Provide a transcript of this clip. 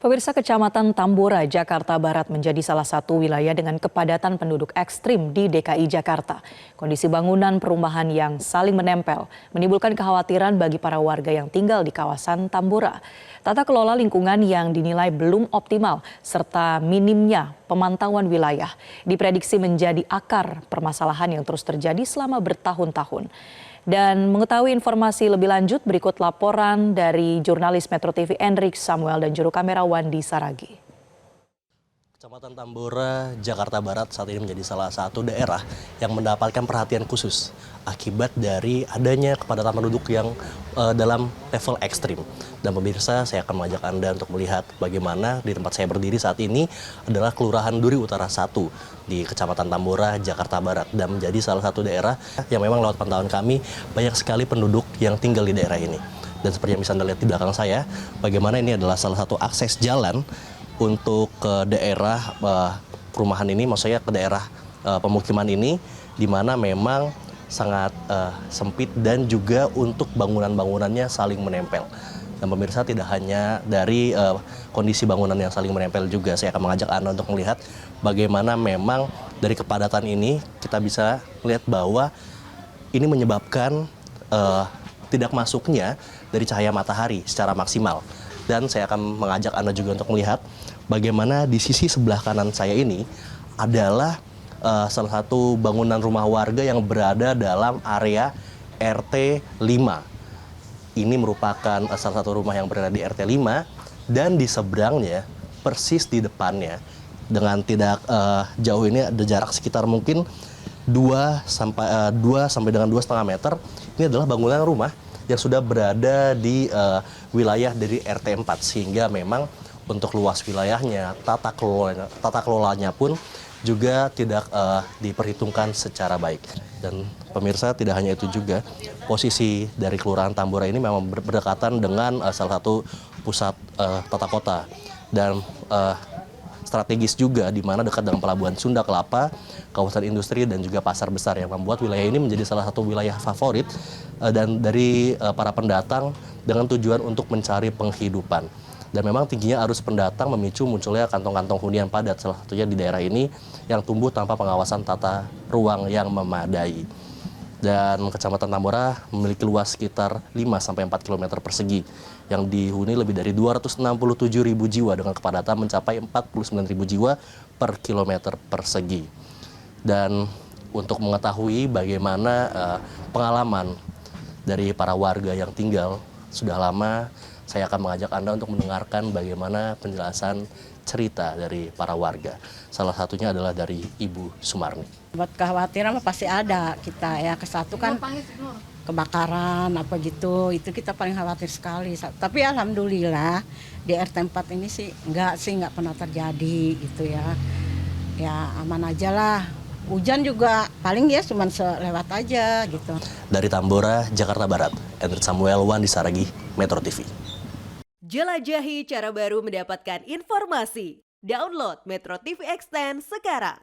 Pemirsa, Kecamatan Tambora, Jakarta Barat menjadi salah satu wilayah dengan kepadatan penduduk ekstrim di DKI Jakarta. Kondisi bangunan perumahan yang saling menempel menimbulkan kekhawatiran bagi para warga yang tinggal di kawasan Tambora. Tata kelola lingkungan yang dinilai belum optimal serta minimnya pemantauan wilayah diprediksi menjadi akar permasalahan yang terus terjadi selama bertahun-tahun. Dan mengetahui informasi lebih lanjut, berikut laporan dari jurnalis Metro TV Enrik Samuel dan juru kamera Wandi Saragi. Kecamatan Tambora, Jakarta Barat saat ini menjadi salah satu daerah yang mendapatkan perhatian khusus akibat dari adanya kepadatan penduduk yang dalam level ekstrim. Dan pemirsa, saya akan mengajak Anda untuk melihat bagaimana di tempat saya berdiri saat ini adalah Kelurahan Duri Utara 1 di Kecamatan Tambora, Jakarta Barat. Dan menjadi salah satu daerah yang memang lewat pantauan kami banyak sekali penduduk yang tinggal di daerah ini. Dan seperti yang bisa Anda lihat di belakang saya, bagaimana ini adalah salah satu akses jalan untuk ke daerah perumahan ini, maksudnya ke daerah pemukiman ini, di mana memang sangat sempit dan juga untuk bangunan-bangunannya saling menempel. Dan pemirsa, tidak hanya dari kondisi bangunan yang saling menempel juga, saya akan mengajak Anda untuk melihat bagaimana memang dari kepadatan ini kita bisa melihat bahwa ini menyebabkan tidak masuknya dari cahaya matahari secara maksimal. Dan saya akan mengajak Anda juga untuk melihat bagaimana di sisi sebelah kanan saya ini adalah salah satu bangunan rumah warga yang berada dalam area RT 5. Ini merupakan salah satu rumah yang berada di RT 5 dan di seberangnya, persis di depannya, dengan tidak jauh ini ada jarak sekitar mungkin 2 sampai dengan 2,5 meter. Ini adalah bangunan rumah yang sudah berada di wilayah dari RT 4, sehingga memang untuk luas wilayahnya, tata kelolanya pun juga tidak diperhitungkan secara baik. Dan pemirsa, tidak hanya itu juga, posisi dari Kelurahan Tambora ini memang berdekatan dengan salah satu pusat tata kota dan strategis juga, di mana dekat dengan Pelabuhan Sunda Kelapa, kawasan industri dan juga pasar besar, yang membuat wilayah ini menjadi salah satu wilayah favorit dan dari para pendatang dengan tujuan untuk mencari penghidupan. Dan memang tingginya arus pendatang memicu munculnya kantong-kantong hunian padat, salah satunya di daerah ini yang tumbuh tanpa pengawasan tata ruang yang memadai. Dan Kecamatan Tambora memiliki luas sekitar 5-4 km persegi yang dihuni lebih dari 267.000 jiwa dengan kepadatan mencapai 49.000 jiwa per kilometer persegi. Dan untuk mengetahui bagaimana pengalaman dari para warga yang tinggal sudah lama, saya akan mengajak Anda untuk mendengarkan bagaimana penjelasan cerita dari para warga. Salah satunya adalah dari Ibu Sumarni. Buat kekhawatiran pasti ada kita ya, kesatu kan kebakaran apa gitu, itu kita paling khawatir sekali. Tapi alhamdulillah di RT 4 ini sih nggak pernah terjadi gitu ya. Ya aman aja lah. Hujan juga paling ya cuman selewat aja gitu. Dari Tambora, Jakarta Barat, Enrik Samuel, Wandi Saragi, Metro TV. Jelajahi cara baru mendapatkan informasi. Download Metro TV Extend sekarang.